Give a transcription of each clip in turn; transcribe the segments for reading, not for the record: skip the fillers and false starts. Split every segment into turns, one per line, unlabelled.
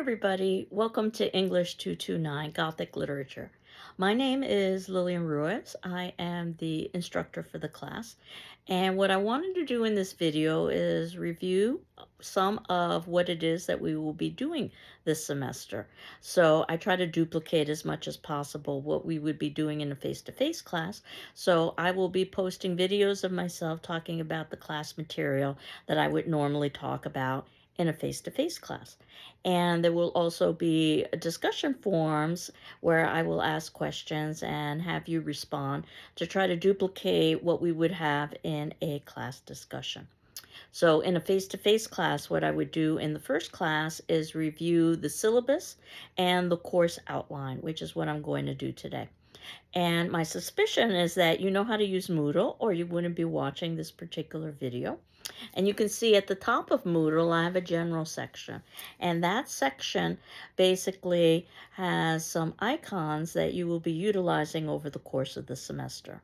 everybody. Welcome to English 229 Gothic Literature. My name is Lillian Ruiz. I am the instructor for the class. And what I wanted to do in this video is review some of what it is that we will be doing this semester. So I try to duplicate as much as possible what we would be doing in a face-to-face class. So I will be posting videos of myself talking about the class material that I would normally talk about in a face-to-face class. And there will also be discussion forums where I will ask questions and have you respond to try to duplicate what we would have in a class discussion. So in a face-to-face class, what I would do in the first class is review the syllabus and the course outline, which is what I'm going to do today. And my suspicion is that you know how to use Moodle, or you wouldn't be watching this particular video. And you can see at the top of Moodle, I have a general section. And that section basically has some icons that you will be utilizing over the course of the semester.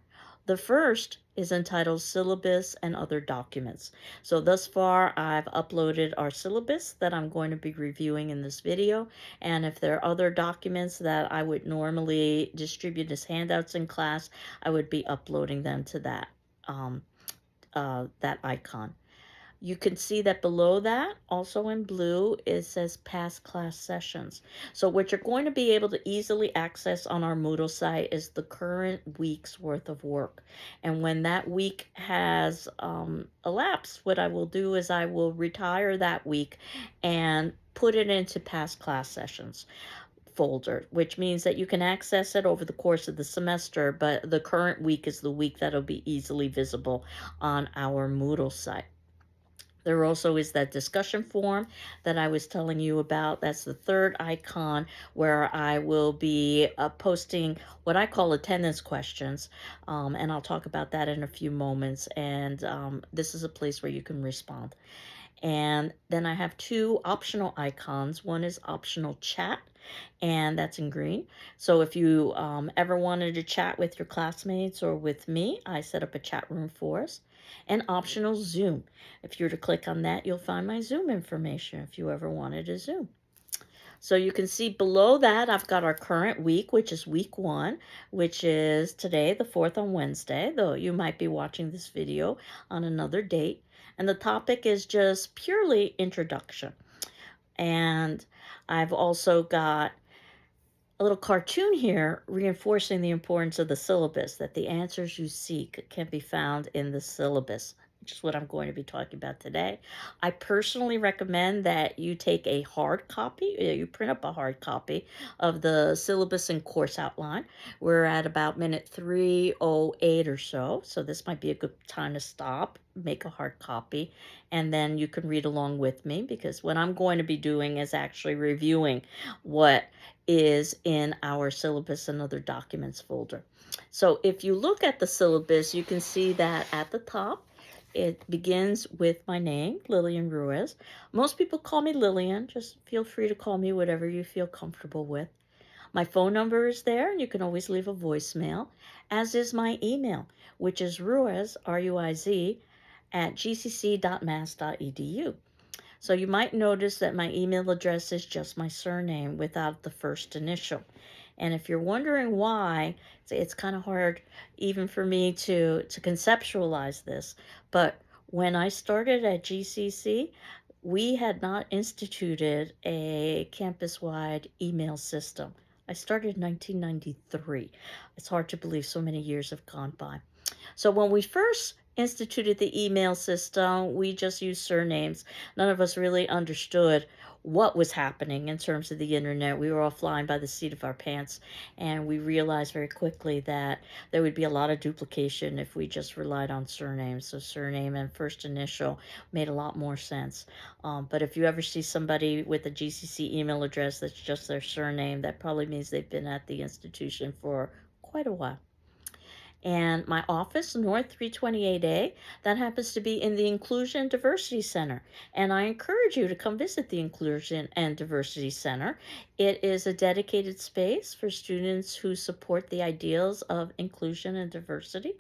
The first is entitled Syllabus and Other Documents. So thus far, I've uploaded our syllabus that I'm going to be reviewing in this video. And if there are other documents that I would normally distribute as handouts in class, I would be uploading them to that icon. You can see that below that, also in blue, it says past class sessions. So what you're going to be able to easily access on our Moodle site is the current week's worth of work. And when that week has elapsed, what I will do is I will retire that week and put it into past class sessions folder, which means that you can access it over the course of the semester, but the current week is the week that'll be easily visible on our Moodle site. There also is that discussion forum that I was telling you about. That's the third icon where I will be posting what I call attendance questions, and I'll talk about that in a few moments. And this is a place where you can respond. And then I have two optional icons. One is optional chat, and that's in green. So if you ever wanted to chat with your classmates or with me, I set up a chat room for us. And optional Zoom. If you were to click on that, you'll find my Zoom information if you ever wanted to Zoom. So you can see below that, I've got our current week, which is week 1, which is today, the 4th on Wednesday, though you might be watching this video on another date. And the topic is just purely introduction. And I've also got a little cartoon here reinforcing the importance of the syllabus, that the answers you seek can be found in the syllabus, which is what I'm going to be talking about today. I personally recommend that you take a hard copy, you print up a hard copy of the syllabus and course outline. We're at about minute 3:08 or so this might be a good time to stop, make a hard copy, and then you can read along with me, because what I'm going to be doing is actually reviewing what is in our syllabus and other documents folder. So if you look at the syllabus, you can see that at the top, it begins with my name, Lillian Ruiz. Most people call me Lillian. Just feel free to call me whatever you feel comfortable with. My phone number is there, and you can always leave a voicemail, as is my email, which is ruiz, R-U-I-Z, at gcc.mass.edu. So you might notice that my email address is just my surname without the first initial. And if you're wondering why, it's kind of hard even for me to conceptualize this. But when I started at GCC, we had not instituted a campus-wide email system. I started in 1993. It's hard to believe so many years have gone by. So when we first instituted the email system, we just used surnames. None of us really understood what was happening in terms of the internet. We were all flying by the seat of our pants, and we realized very quickly that there would be a lot of duplication if we just relied on surnames. So surname and first initial made a lot more sense. But if you ever see somebody with a GCC email address that's just their surname, that probably means they've been at the institution for quite a while. And my office, North 328A, that happens to be in the Inclusion and Diversity Center. And I encourage you to come visit the Inclusion and Diversity Center. It is a dedicated space for students who support the ideals of inclusion and diversity.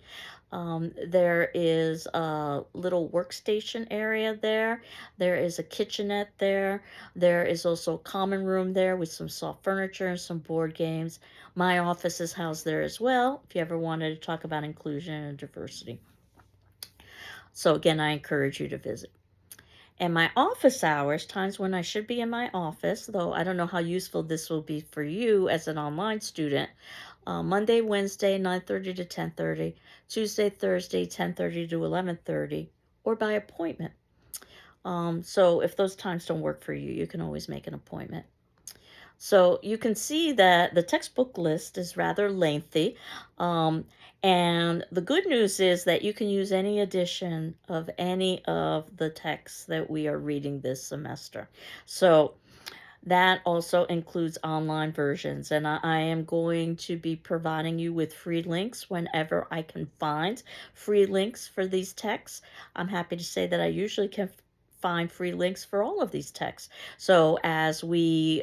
There is a little workstation area there. There is a kitchenette there. There is also a common room there with some soft furniture and some board games. My office is housed there as well, if you ever wanted to talk about inclusion and diversity. So again, I encourage you to visit. And my office hours, times when I should be in my office, though I don't know how useful this will be for you as an online student. Monday, Wednesday, 9:30 to 10:30, Tuesday, Thursday, 10:30 to 11:30, or by appointment. So if those times don't work for you, you can always make an appointment. So you can see that the textbook list is rather lengthy. Um, and the good news is that you can use any edition of any of the texts that we are reading this semester. So that also includes online versions. And I am going to be providing you with free links whenever I can find free links for these texts. I'm happy to say that I usually can find free links for all of these texts. So as we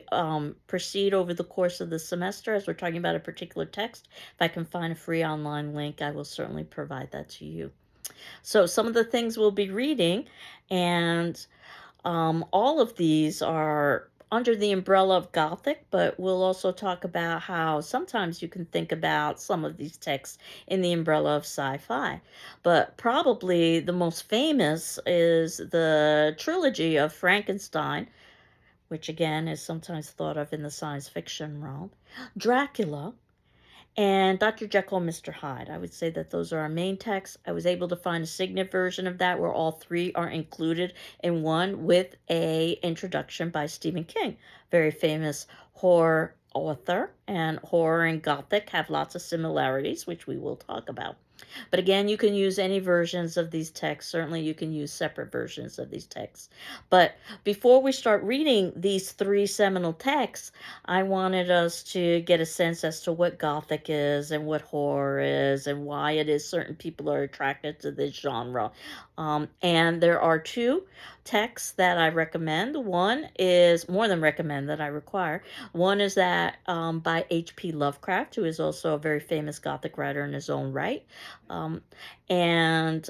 proceed over the course of the semester, as we're talking about a particular text, if I can find a free online link, I will certainly provide that to you. So some of the things we'll be reading, and all of these are under the umbrella of Gothic, but we'll also talk about how sometimes you can think about some of these texts in the umbrella of sci-fi. But probably the most famous is the trilogy of Frankenstein, which again is sometimes thought of in the science fiction realm, Dracula, and Dr. Jekyll and Mr. Hyde. I would say that those are our main texts. I was able to find a Signet version of that where all three are included in one with a introduction by Stephen King, very famous horror author, and horror and Gothic have lots of similarities, which we will talk about. But again, you can use any versions of these texts. Certainly, you can use separate versions of these texts. But before we start reading these three seminal texts, I wanted us to get a sense as to what Gothic is and what horror is and why it is certain people are attracted to this genre. And there are two texts that I recommend. One is more than recommend that I require. One is that by H.P. Lovecraft, who is also a very famous Gothic writer in his own right. Um, and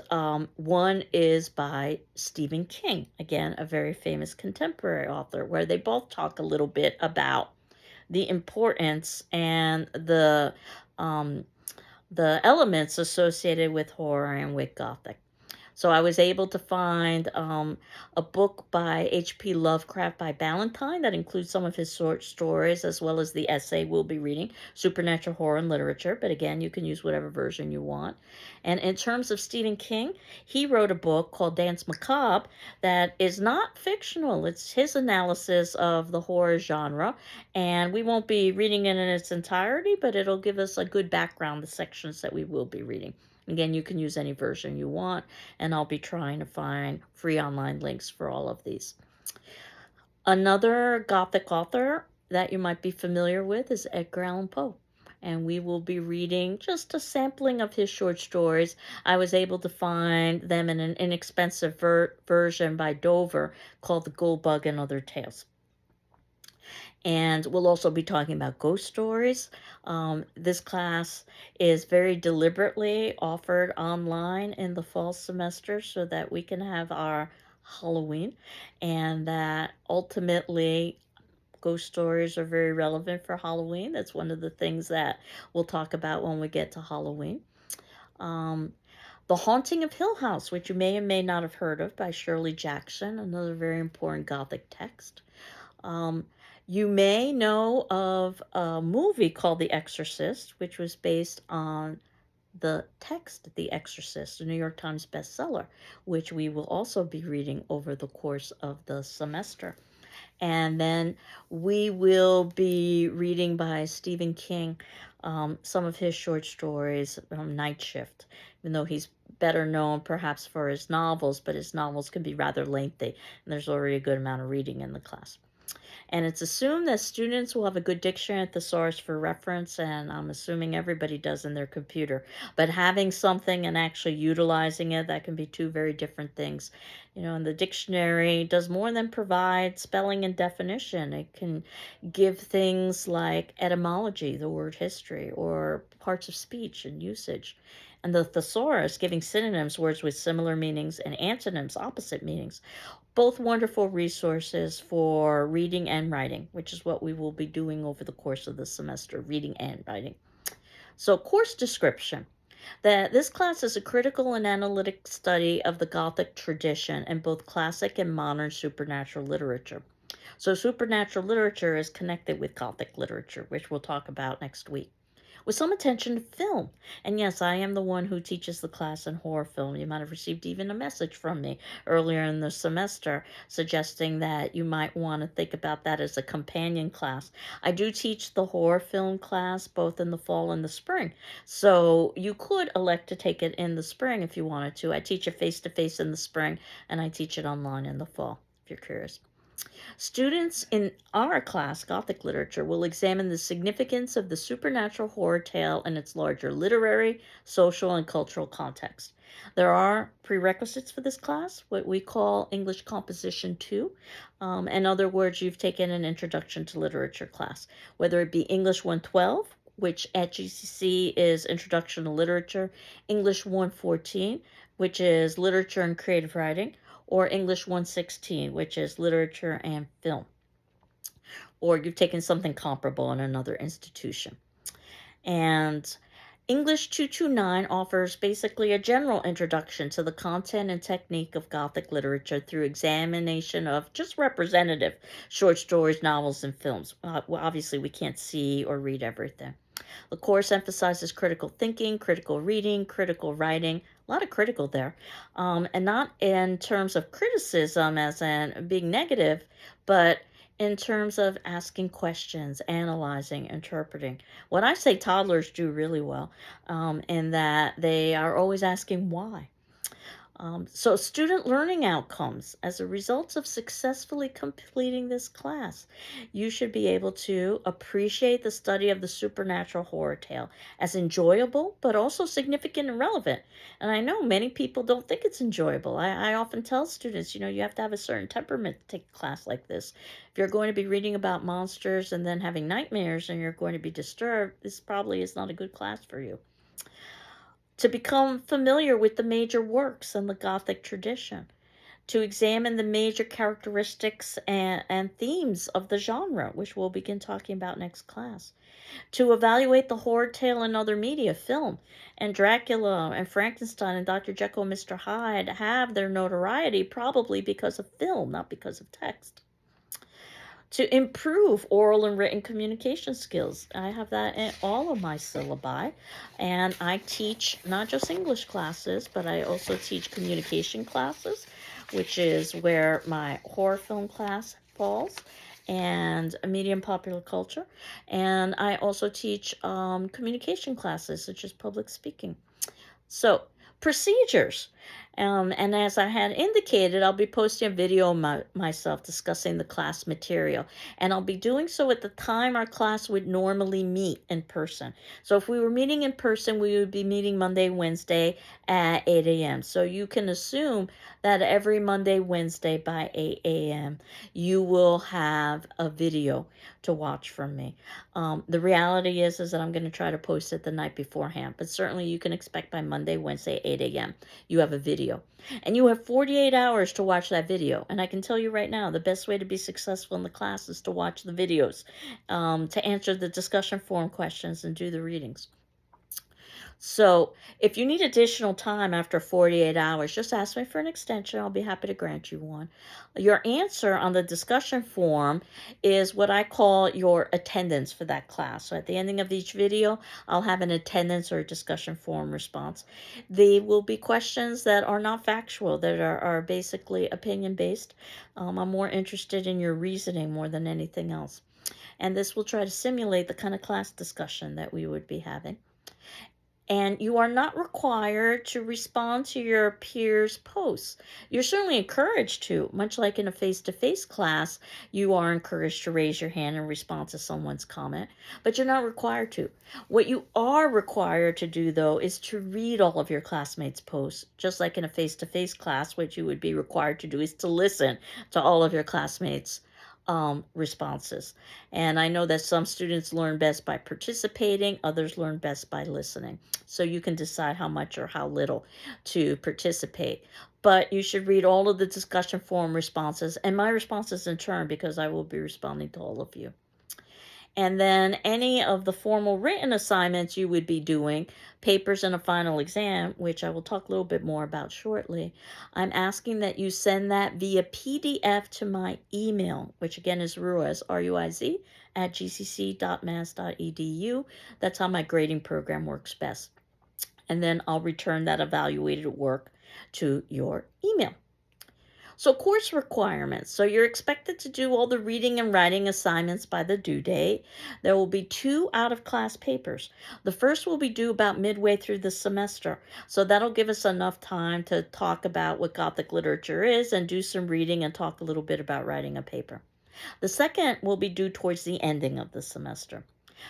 one is by Stephen King, again, a very famous contemporary author, where they both talk a little bit about the importance and um, the elements associated with horror and with Gothic. So I was able to find a book by H.P. Lovecraft by Ballantine that includes some of his short stories as well as the essay we'll be reading, Supernatural Horror and Literature. But again, you can use whatever version you want. And in terms of Stephen King, he wrote a book called Danse Macabre that is not fictional. It's his analysis of the horror genre. And we won't be reading it in its entirety, but it'll give us a good background, the sections that we will be reading. Again, you can use any version you want, and I'll be trying to find free online links for all of these. Another Gothic author that you might be familiar with is Edgar Allan Poe, and we will be reading just a sampling of his short stories. I was able to find them in an inexpensive version by Dover called The Gold Bug and Other Tales. And we'll also be talking about ghost stories. This class is very deliberately offered online in the fall semester so that we can have our Halloween, and that ultimately ghost stories are very relevant for Halloween. That's one of the things that we'll talk about when we get to Halloween. Um, the Haunting of Hill House, which you may or may not have heard of, by Shirley Jackson, another very important Gothic text. Um, you may know of a movie called The Exorcist, which was based on the text The Exorcist, a New York Times bestseller, which we will also be reading over the course of the semester. And then we will be reading by Stephen King some of his short stories, Night Shift, even though he's better known perhaps for his novels, but his novels can be rather lengthy, and there's already a good amount of reading in the class. And it's assumed that students will have a good dictionary, a thesaurus for reference, and I'm assuming everybody does in their computer. But having something and actually utilizing it, that can be two very different things. And the dictionary does more than provide spelling and definition. It can give things like etymology, the word history, or parts of speech and usage. and the thesaurus, giving synonyms, words with similar meanings, and antonyms, opposite meanings. Both wonderful resources for reading and writing, which is what we will be doing over the course of the semester, reading and writing. So, course description. This class is a critical and analytic study of the Gothic tradition in both classic and modern supernatural literature. So, supernatural literature is connected with Gothic literature, which we'll talk about next week, with some attention to film. And yes, I am the one who teaches the class in horror film. You might have received even a message from me earlier in the semester suggesting that you might want to think about that as a companion class. I do teach the horror film class both in the fall and the spring. So you could elect to take it in the spring if you wanted to. I teach it face-to-face in the spring, and I teach it online in the fall, if you're curious. Students in our class, Gothic Literature, will examine the significance of the supernatural horror tale in its larger literary, social, and cultural context. There are prerequisites for this class, what we call English Composition 2. In other words, you've taken an Introduction to Literature class, whether it be English 112, which at GCC is Introduction to Literature, English 114, which is Literature and Creative Writing, or English 116, which is literature and film, or you've taken something comparable in another institution. And English 229 offers basically a general introduction to the content and technique of Gothic literature through examination of just representative short stories, novels, and films. Well, obviously, we can't see or read everything. The course emphasizes critical thinking, critical reading, critical writing, a lot of critical there, and not in terms of criticism as in being negative, but in terms of asking questions, analyzing, interpreting. What I say toddlers do really well, in that they are always asking why. So, student learning outcomes as a result of successfully completing this class, you should be able to appreciate the study of the supernatural horror tale as enjoyable, but also significant and relevant. And I know many people don't think it's enjoyable. I often tell students, you have to have a certain temperament to take a class like this. If you're going to be reading about monsters and then having nightmares and you're going to be disturbed, this probably is not a good class for you. To become familiar with the major works in the Gothic tradition, to examine the major characteristics and themes of the genre, which we'll begin talking about next class, to evaluate the horror tale in other media, film, and Dracula and Frankenstein and Dr. Jekyll and Mr. Hyde have their notoriety probably because of film, not because of text. To improve oral and written communication skills. I have that in all of my syllabi. And I teach not just English classes, but I also teach communication classes, which is where my horror film class falls, and media and popular culture. And I also teach communication classes, such as public speaking. So, procedures. And as I had indicated, I'll be posting a video of myself discussing the class material. And I'll be doing so at the time our class would normally meet in person. So if we were meeting in person, we would be meeting Monday, Wednesday at 8 a.m. So you can assume that every Monday, Wednesday by 8 a.m., you will have a video to watch from me. The reality is that I'm going to try to post it the night beforehand, but certainly you can expect by Monday, Wednesday, 8 a.m., you have a video. And you have 48 hours to watch that video. And I can tell you right now, the best way to be successful in the class is to watch the videos, to answer the discussion forum questions and do the readings. So if you need additional time after 48 hours, just ask me for an extension. I'll be happy to grant you one. Your answer on the discussion form is what I call your attendance for that class. So at the ending of each video, I'll have an attendance or discussion form response. They will be questions that are not factual, that are basically opinion-based. I'm more interested in your reasoning more than anything else. And this will try to simulate the kind of class discussion that we would be having. And you are not required to respond to your peers' posts. You're certainly encouraged to, much like in a face-to-face class, you are encouraged to raise your hand in response to someone's comment, but you're not required to. What you are required to do, though, is to read all of your classmates' posts, just like in a face-to-face class. What you would be required to do is to listen to all of your classmates' responses. And I know that some students learn best by participating, others learn best by listening. So you can decide how much or how little to participate. But you should read all of the discussion forum responses and my responses in turn, because I will be responding to all of you. And then any of the formal written assignments you would be doing, papers and a final exam, which I will talk a little bit more about shortly, I'm asking that you send that via PDF to my email, which again is Ruiz, R-U-I-Z, at gcc.mass.edu. That's how my grading program works best. And then I'll return that evaluated work to your email. So course requirements. So you're expected to do all the reading and writing assignments by the due date. There will be 2 out-of-class papers. The first will be due about midway through the semester. So that'll give us enough time to talk about what Gothic literature is and do some reading and talk a little bit about writing a paper. The second will be due towards the ending of the semester.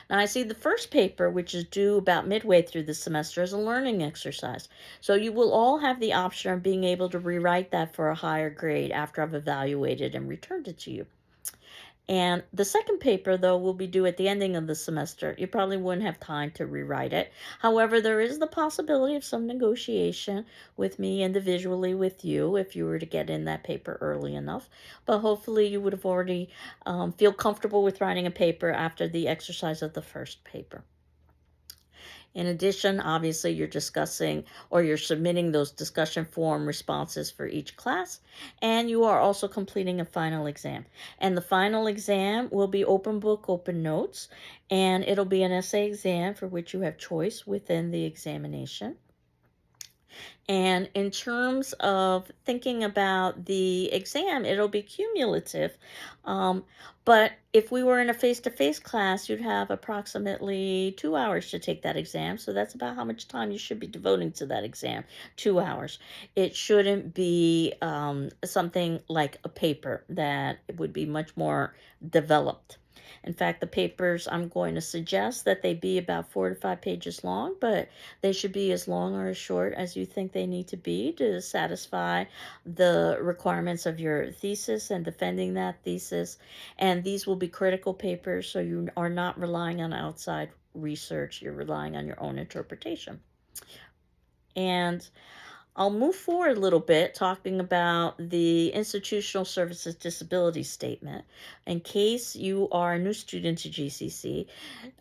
Now, I see the first paper, which is due about midway through the semester, as a learning exercise. So you will all have the option of being able to rewrite that for a higher grade after I've evaluated and returned it to you. And the second paper, though, will be due at the ending of the semester. You probably wouldn't have time to rewrite it. However, there is the possibility of some negotiation with me individually with you if you were to get in that paper early enough. But hopefully you would have already feel comfortable with writing a paper after the exercise of the first paper. In addition, obviously, you're discussing or you're submitting those discussion forum responses for each class, and you are also completing a final exam. And the final exam will be open book, open notes, and it'll be an essay exam for which you have choice within the examination. And in terms of thinking about the exam, it'll be cumulative. But if we were in a face-to-face class, you'd have approximately 2 hours to take that exam. So that's about how much time you should be devoting to that exam, 2 hours. It shouldn't be something like a paper that would be much more developed. In fact, the papers, I'm going to suggest that they be about 4 to 5 pages long, but they should be as long or as short as you think they need to be to satisfy the requirements of your thesis and defending that thesis. And these will be critical papers, so you are not relying on outside research, you're relying on your own interpretation. And I'll move forward a little bit talking about the Institutional Services Disability Statement. In case you are a new student to GCC,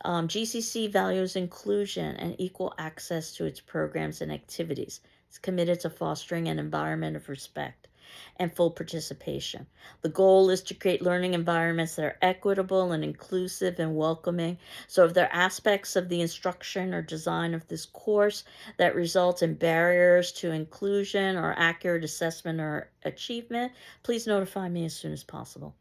GCC values inclusion and equal access to its programs and activities. It's committed to fostering an environment of respect and full participation. The goal is to create learning environments that are equitable and inclusive and welcoming. So if there are aspects of the instruction or design of this course that result in barriers to inclusion or accurate assessment or achievement, please notify me as soon as possible.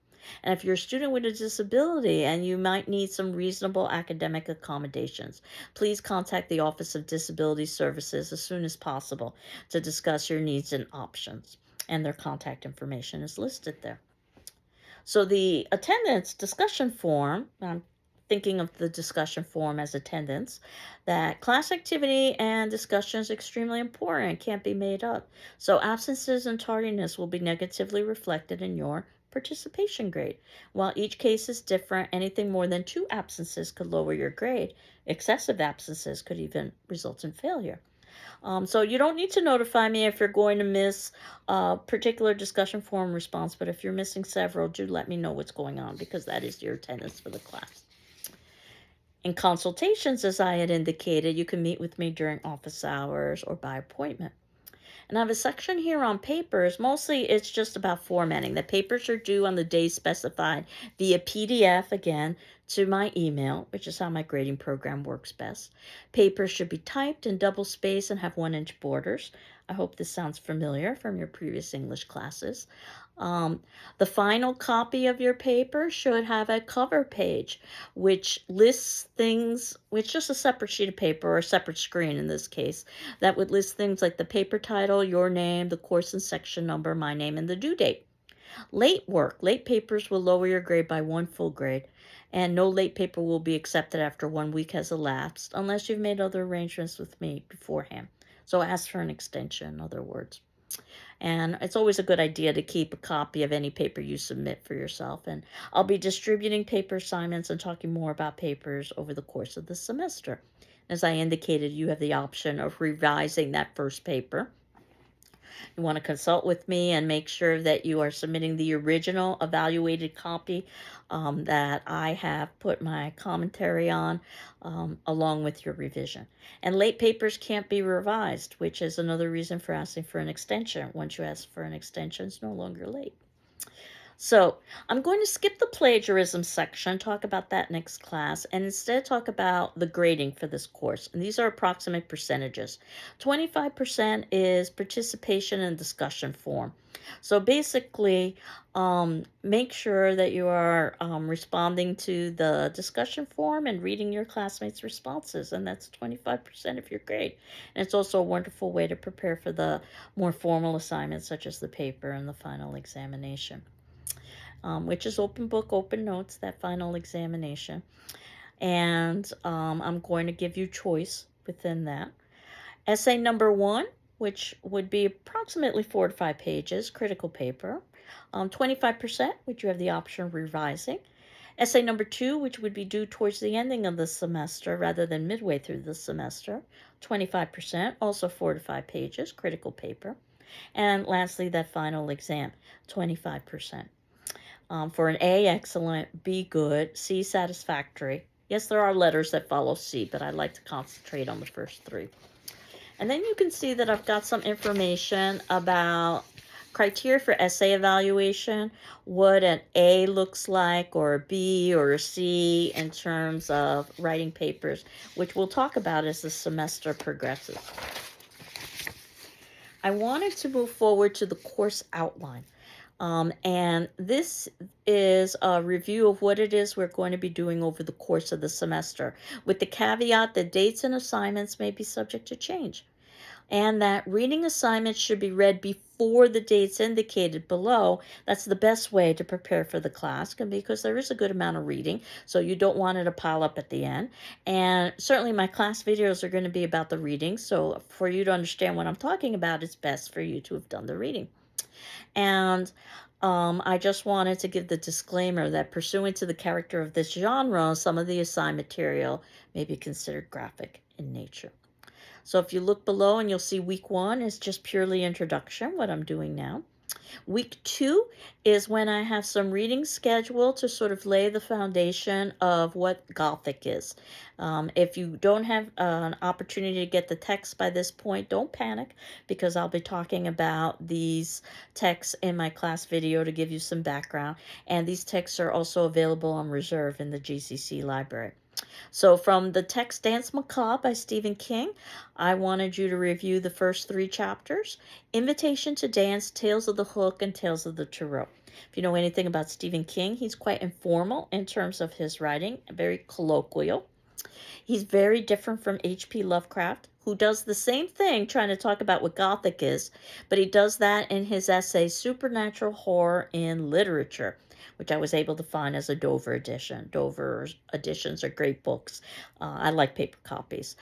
And if you're a student with a disability and you might need some reasonable academic accommodations, please contact the Office of Disability Services as soon as possible to discuss your needs and options. And their contact information is listed there. So the attendance discussion form, I'm thinking of the discussion form as attendance, that class activity and discussion is extremely important, can't be made up. So absences and tardiness will be negatively reflected in your participation grade. While each case is different, anything more than 2 absences could lower your grade. Excessive absences could even result in failure. So you don't need to notify me if you're going to miss a particular discussion forum response, but if you're missing several, do let me know what's going on because that is your attendance for the class. In consultations, as I had indicated, you can meet with me during office hours or by appointment. And I have a section here on papers. Mostly it's just about formatting. The papers are due on the day specified via PDF, again, to my email, which is how my grading program works best. Papers should be typed in double space and have 1-inch borders. I hope this sounds familiar from your previous English classes. The final copy of your paper should have a cover page, which lists things, which is a separate sheet of paper or a separate screen in this case, that would list things like the paper title, your name, the course and section number, my name, and the due date. Late papers will lower your grade by 1 full grade, and no late paper will be accepted after 1 week has elapsed unless you've made other arrangements with me beforehand. So ask for an extension, in other words. And it's always a good idea to keep a copy of any paper you submit for yourself. And I'll be distributing paper assignments and talking more about papers over the course of the semester. As I indicated, you have the option of revising that first paper. You want to consult with me and make sure that you are submitting the original evaluated copy that I have put my commentary on along with your revision. And late papers can't be revised, which is another reason for asking for an extension. Once you ask for an extension, it's no longer late. So I'm going to skip the plagiarism section, talk about that next class, and instead talk about the grading for this course. And these are approximate percentages. 25% is participation and discussion form. So basically, make sure that you are responding to the discussion form and reading your classmates' responses, and that's 25% of your grade. And it's also a wonderful way to prepare for the more formal assignments, such as the paper and the final examination. Which is open book, open notes, that final examination. And I'm going to give you choice within that. Essay number 1, which would be approximately 4 to 5 pages, critical paper. 25%, which you have the option of revising. Essay number 2, which would be due towards the ending of the semester rather than midway through the semester. 25%, also 4 to 5 pages, critical paper. And lastly, that final exam, 25%. For an A, excellent, B, good, C, satisfactory. Yes, there are letters that follow C, but I like to concentrate on the first 3. And then you can see that I've got some information about criteria for essay evaluation, what an A looks like, or a B or a C in terms of writing papers, which we'll talk about as the semester progresses. I wanted to move forward to the course outline. And this is a review of what it is we're going to be doing over the course of the semester, with the caveat that dates and assignments may be subject to change, and that reading assignments should be read before the dates indicated below. That's the best way to prepare for the class, because there is a good amount of reading, so you don't want it to pile up at the end. And certainly my class videos are going to be about the reading, so for you to understand what I'm talking about, it's best for you to have done the reading. And I just wanted to give the disclaimer that pursuant to the character of this genre, some of the assigned material may be considered graphic in nature. So if you look below, and you'll see week 1 is just purely introduction, what I'm doing now. Week 2 is when I have some reading scheduled to sort of lay the foundation of what Gothic is. If you don't have an opportunity to get the text by this point, don't panic, because I'll be talking about these texts in my class video to give you some background. And these texts are also available on reserve in the GCC library. So from the text Danse Macabre by Stephen King, I wanted you to review the first 3 chapters: Invitation to Dance, Tales of the Hook, and Tales of the Tarot. If you know anything about Stephen King, he's quite informal in terms of his writing, very colloquial. He's very different from H.P. Lovecraft, who does the same thing, trying to talk about what Gothic is, but he does that in his essay, Supernatural Horror in Literature, which I was able to find as a Dover edition. Dover editions are great books. I like paper copies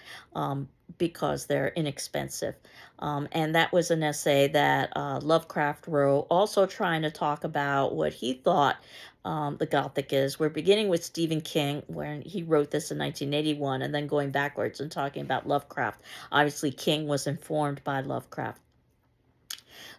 because they're inexpensive. And that was an essay that Lovecraft wrote, also trying to talk about what he thought the Gothic is. We're beginning with Stephen King, when he wrote this in 1981, and then going backwards and talking about Lovecraft. Obviously, King was informed by Lovecraft.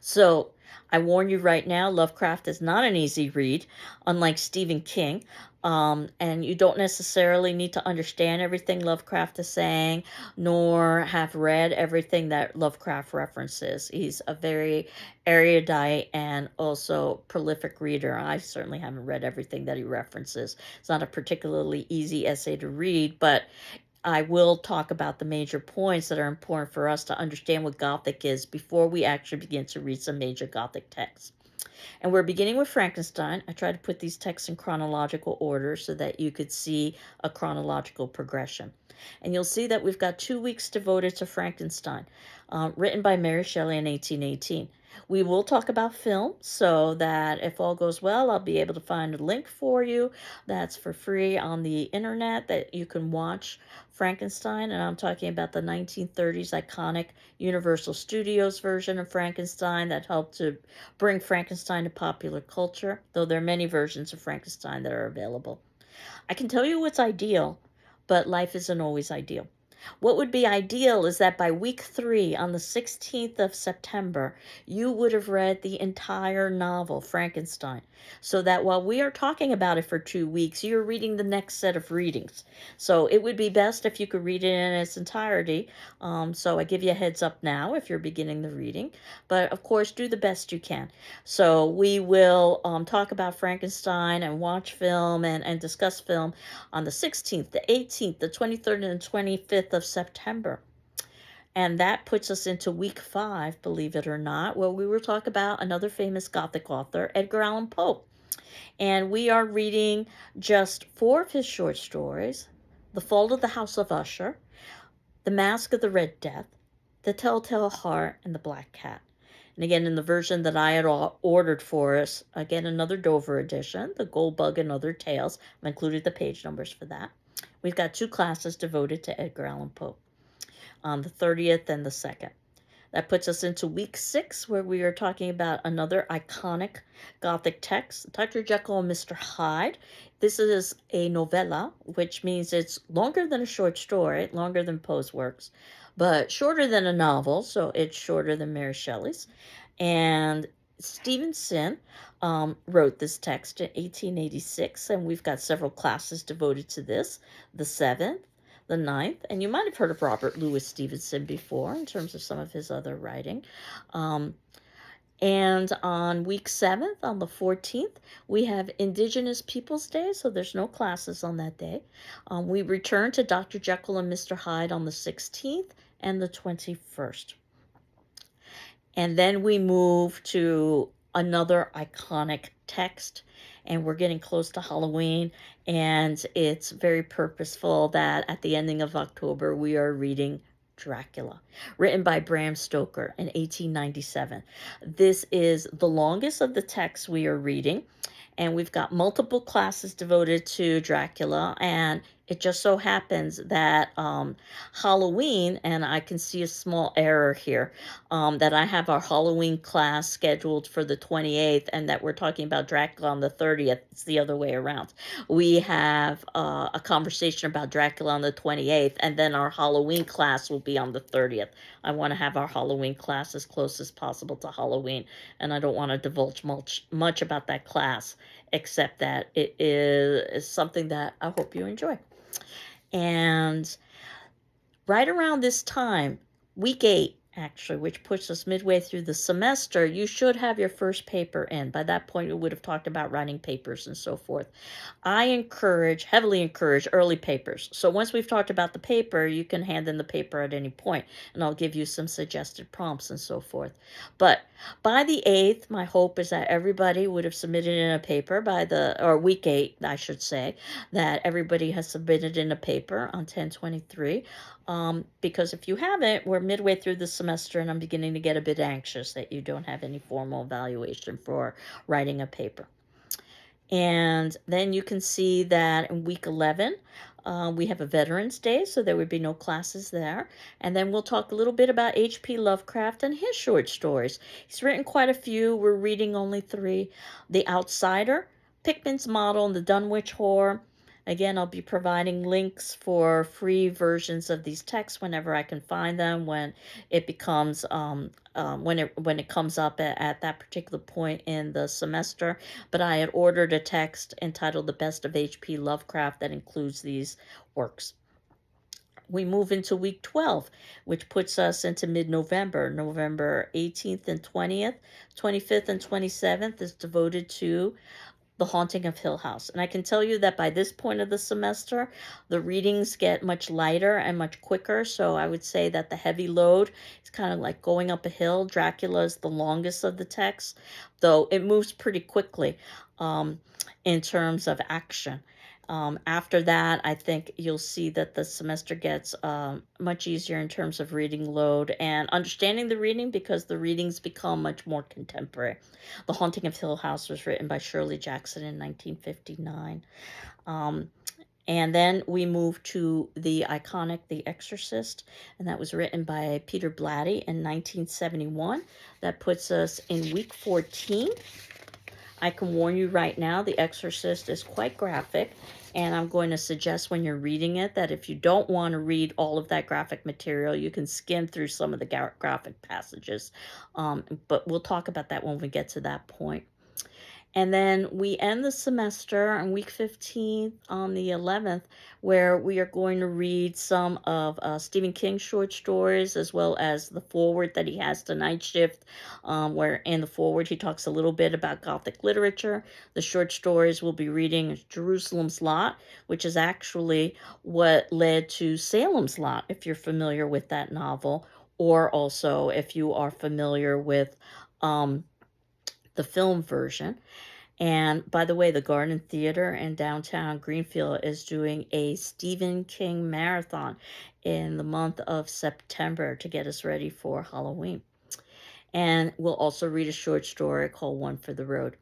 So I warn you right now, Lovecraft is not an easy read, unlike Stephen King. And you don't necessarily need to understand everything Lovecraft is saying, nor have read everything that Lovecraft references. He's a very erudite and also prolific reader. I certainly haven't read everything that he references. It's not a particularly easy essay to read, but I will talk about the major points that are important for us to understand what Gothic is before we actually begin to read some major Gothic texts. And we're beginning with Frankenstein. I try to put these texts in chronological order so that you could see a chronological progression. And you'll see that we've got 2 weeks devoted to Frankenstein, written by Mary Shelley in 1818. We will talk about film so that if all goes well, I'll be able to find a link for you that's for free on the internet that you can watch Frankenstein. And I'm talking about the 1930s iconic Universal Studios version of Frankenstein that helped to bring Frankenstein to popular culture, though there are many versions of Frankenstein that are available. I can tell you what's ideal, but life isn't always ideal. What would be ideal is that by week 3, on the 16th of September, you would have read the entire novel, Frankenstein, so that while we are talking about it for 2 weeks, you're reading the next set of readings. So it would be best if you could read it in its entirety. So I give you a heads up now if you're beginning the reading, but of course, do the best you can. So we will talk about Frankenstein and watch film and discuss film on the 16th, the 18th, the 23rd, and the 25th of September. And that puts us into week 5, believe it or not, where we will talk about another famous Gothic author, Edgar Allan Poe. And we are reading just 4 of his short stories: The Fall of the House of Usher, The Mask of the Red Death, The Telltale Heart, and The Black Cat. And again, in the version that I had ordered for us, again, another Dover edition, The Gold Bug and Other Tales. I've included the page numbers for that. We've got 2 classes devoted to Edgar Allan Poe on the 30th and the 2nd. That puts us into week 6, where we are talking about another iconic Gothic text, Dr. Jekyll and Mr. Hyde. This is a novella, which means it's longer than a short story, longer than Poe's works, but shorter than a novel, so it's shorter than Mary Shelley's. And Stevenson wrote this text in 1886, and we've got several classes devoted to this: the 7th, the 9th, and you might have heard of Robert Louis Stevenson before in terms of some of his other writing. And on week 7th, on the 14th, we have Indigenous Peoples Day, so there's no classes on that day. We return to Dr. Jekyll and Mr. Hyde on the 16th and the 21st. And then we move to another iconic text, and we're getting close to Halloween, and it's very purposeful that at the ending of October we are reading Dracula, written by Bram Stoker in 1897. This is the longest of the texts we are reading, and we've got multiple classes devoted to Dracula, and it just so happens that Halloween, and I can see a small error here, that I have our Halloween class scheduled for the 28th, and that we're talking about Dracula on the 30th. It's the other way around. We have a conversation about Dracula on the 28th, and then our Halloween class will be on the 30th. I want to have our Halloween class as close as possible to Halloween, and I don't want to divulge much about that class, except that it is something that I hope you enjoy. And right around this time, week 8, actually, which puts us midway through the semester, you should have your first paper in. By that point, we would have talked about writing papers and so forth. I heavily encourage early papers. So once we've talked about the paper, you can hand in the paper at any point, and I'll give you some suggested prompts and so forth. But by the 8th, my hope is that everybody would have submitted in a paper or week 8, I should say, that everybody has submitted in a paper on 10/23. Because if you haven't, we're midway through the semester, and I'm beginning to get a bit anxious that you don't have any formal evaluation for writing a paper. And then you can see that in week 11, we have a Veterans Day, so there would be no classes there. And then we'll talk a little bit about H.P. Lovecraft and his short stories. He's written quite a few. We're reading only 3. The Outsider, Pickman's Model, and the Dunwich Horror. Again, I'll be providing links for free versions of these texts whenever I can find them, when it becomes when it comes up at that particular point in the semester. But I had ordered a text entitled The Best of H.P. Lovecraft that includes these works. We move into week 12, which puts us into mid-November. November 18th and 20th, 25th and 27th is devoted to The Haunting of Hill House. And I can tell you that by this point of the semester, the readings get much lighter and much quicker. So I would say that the heavy load is kind of like going up a hill. Dracula is the longest of the texts, though it moves pretty quickly in terms of action. After that, I think you'll see that the semester gets much easier in terms of reading load and understanding the reading, because the readings become much more contemporary. The Haunting of Hill House was written by Shirley Jackson in 1959. And then we move to the iconic The Exorcist, and that was written by Peter Blatty in 1971. That puts us in week 14. I can warn you right now, The Exorcist is quite graphic, and I'm going to suggest when you're reading it that if you don't want to read all of that graphic material, you can skim through some of the graphic passages. But we'll talk about that when we get to that point. And then we end the semester on week 15 on the 11th, where we are going to read some of Stephen King's short stories, as well as the foreword that he has to Night Shift, where in the foreword he talks a little bit about Gothic literature. The short stories we'll be reading is Jerusalem's Lot, which is actually what led to Salem's Lot, if you're familiar with that novel, or also if you are familiar with the film version. And by the way, the Garden Theater in downtown Greenfield is doing a Stephen King marathon in the month of September to get us ready for Halloween. And we'll also read a short story called One for the Road.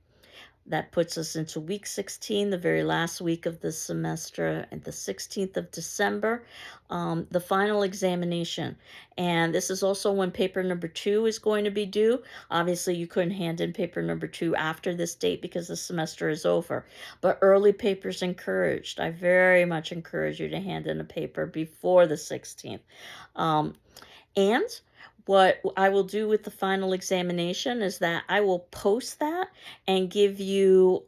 That puts us into week 16, the very last week of the semester, and the 16th of December, the final examination. And this is also when paper number 2 is going to be due. Obviously, you couldn't hand in paper number 2 after this date because the semester is over. But early papers encouraged. I very much encourage you to hand in a paper before the 16th. And what I will do with the final examination is that I will post that and give you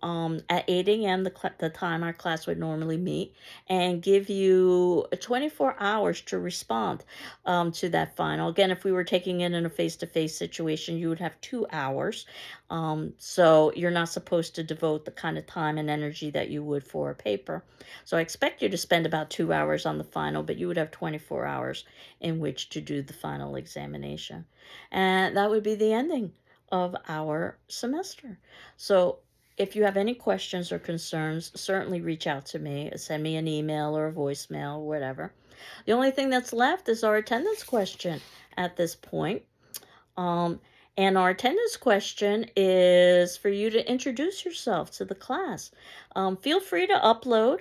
at 8 a.m. the time our class would normally meet, and give you 24 hours to respond to that final. Again, if we were taking it in a face-to-face situation, you would have 2 hours. So you're not supposed to devote the kind of time and energy that you would for a paper. So I expect you to spend about 2 hours on the final, but you would have 24 hours in which to do the final examination. And that would be the ending of our semester. So if you have any questions or concerns, certainly reach out to me. Send me an email or a voicemail or whatever. The only thing that's left is our attendance question at this point. And our attendance question is for you to introduce yourself to the class. Feel free to upload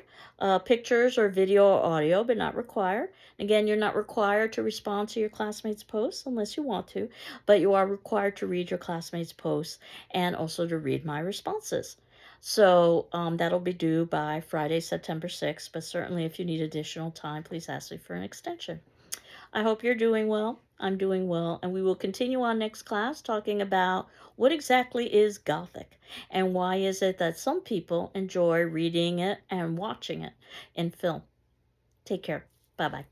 pictures or video or audio, but not required. Again, you're not required to respond to your classmates' posts unless you want to, but you are required to read your classmates' posts and also to read my responses. So that'll be due by Friday, September 6th, but certainly if you need additional time, please ask me for an extension. I hope you're doing well. I'm doing well, and we will continue on next class talking about what exactly is Gothic and why is it that some people enjoy reading it and watching it in film. Take care. Bye-bye.